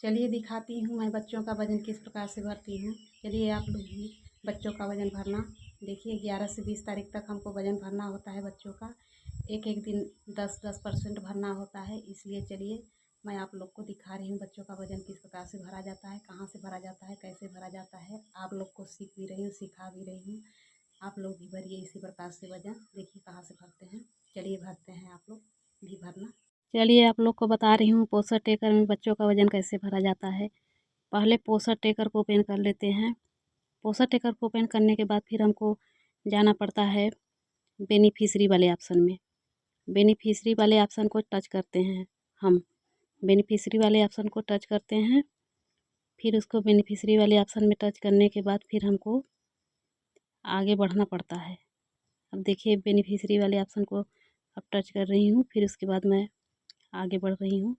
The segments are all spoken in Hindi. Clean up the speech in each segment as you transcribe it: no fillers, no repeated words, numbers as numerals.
चलिए दिखाती हूँ मैं बच्चों का वज़न किस प्रकार से भरती हूँ। चलिए आप लोग भी बच्चों का वज़न भरना देखिए। 11 से 20 तारीख तक हमको वज़न भरना होता है बच्चों का। एक एक दिन 10% भरना होता है। इसलिए चलिए मैं आप लोग को दिखा रही हूँ बच्चों का वज़न किस प्रकार से भरा जाता है, कहाँ से भरा जाता है, कैसे भरा जाता है। आप लोग को सीख भी रही हूँ, सिखा भी रही हूँ। आप लोग भी भरिए इसी प्रकार से वज़न। देखिए कहाँ से भरते हैं। चलिए भरते हैं, आप लोग भी भरना। चलिए आप लोग को बता रही हूँ पोस्टर टेकर में बच्चों का वज़न कैसे भरा जाता है। पहले पोस्टर टेकर को ओपन कर लेते हैं। पोस्टर टेकर को ओपन करने के बाद फिर हमको जाना पड़ता है बेनिफिशरी वाले ऑप्शन में। बेनिफिशरी वाले ऑप्शन को टच करते हैं हम। बेनिफिशरी वाले ऑप्शन को टच करते हैं। फिर उसको बेनिफिशरी वाले ऑप्शन में टच करने के बाद फिर हमको आगे बढ़ना पड़ता है। अब देखिए बेनिफिशरी वाले ऑप्शन को अब टच कर रही हूँ। फिर उसके बाद मैं आगे बढ़ रही हूँ।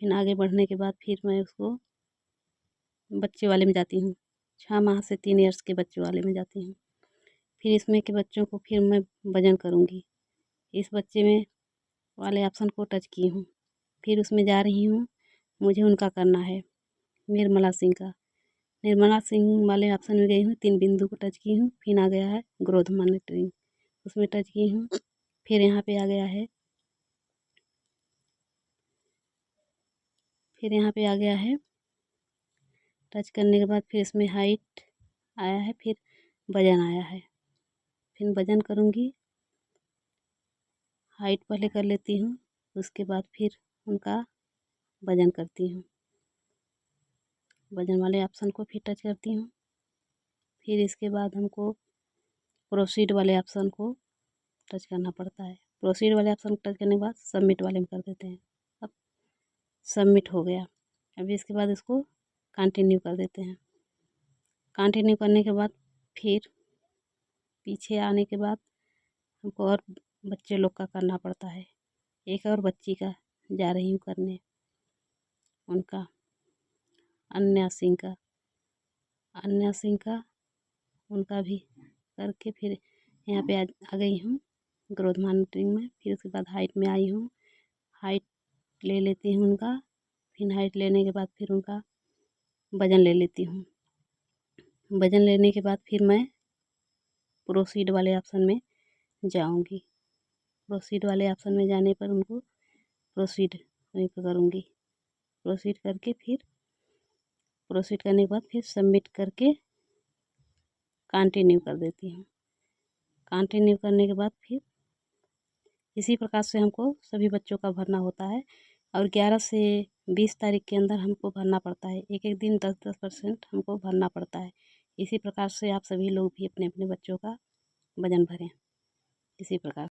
फिर आगे बढ़ने के बाद फिर मैं उसको बच्चे वाले में जाती हूँ। 6 माह से 3 ईयर्स के बच्चों वाले में जाती हूँ। फिर इसमें के बच्चों को फिर मैं वज़न करूँगी। इस बच्चे में वाले ऑप्शन को टच की हूँ। फिर उसमें जा रही हूँ। मुझे उनका करना है निर्मला सिंह का। निर्मला सिंह वाले ऑप्शन में गई हूँ, 3 बिंदु को टच की हूँ। फिर आ गया है ग्रोथ मॉनिटरिंग, उसमें टच की हूँ। फिर यहाँ पे आ गया है, फिर यहाँ पे आ गया है। टच करने के बाद फिर इसमें हाइट आया है, फिर वज़न आया है। फिर वज़न करूँगी। हाइट पहले कर लेती हूँ, उसके बाद फिर उनका वज़न करती हूँ। वज़न वाले ऑप्शन को फिर टच करती हूँ। फिर इसके बाद हमको प्रोसीड वाले ऑप्शन को टच करना पड़ता है। प्रोसीड वाले ऑप्शन को टच करने के बाद सबमिट वाले में कर देते हैं। अब सबमिट हो गया। अभी इसके बाद इसको कंटिन्यू कर देते हैं। कंटिन्यू करने के बाद फिर पीछे आने के बाद हमको और बच्चे लोग का करना पड़ता है। एक और बच्ची का जा रही हूँ करने, उनका अन्या सिंह का। अन्या सिंह का उनका भी करके फिर यहाँ पे आ गई हूँ ग्रोथ मॉनिटरिंग में। फिर उसके बाद हाइट में आई हूँ। हाइट ले लेती हूँ उनका। फिर हाइट लेने के बाद फिर उनका वज़न ले लेती हूँ। वज़न लेने के बाद फिर मैं प्रोसीड वाले ऑप्शन में जाऊँगी। प्रोसीड वाले ऑप्शन में जाने पर उनको प्रोसीड वहीं पर करूँगी। प्रोसीड करके फिर प्रोसीड करने के बाद फिर सबमिट करके कंटिन्यू कर देती हूँ। कंटिन्यू करने के बाद फिर इसी प्रकार से हमको सभी बच्चों का भरना होता है। और 11 से 20 तारीख के अंदर हमको भरना पड़ता है। एक एक दिन 10% हमको भरना पड़ता है। इसी प्रकार से आप सभी लोग भी अपने अपने बच्चों का वज़न भरें इसी प्रकार।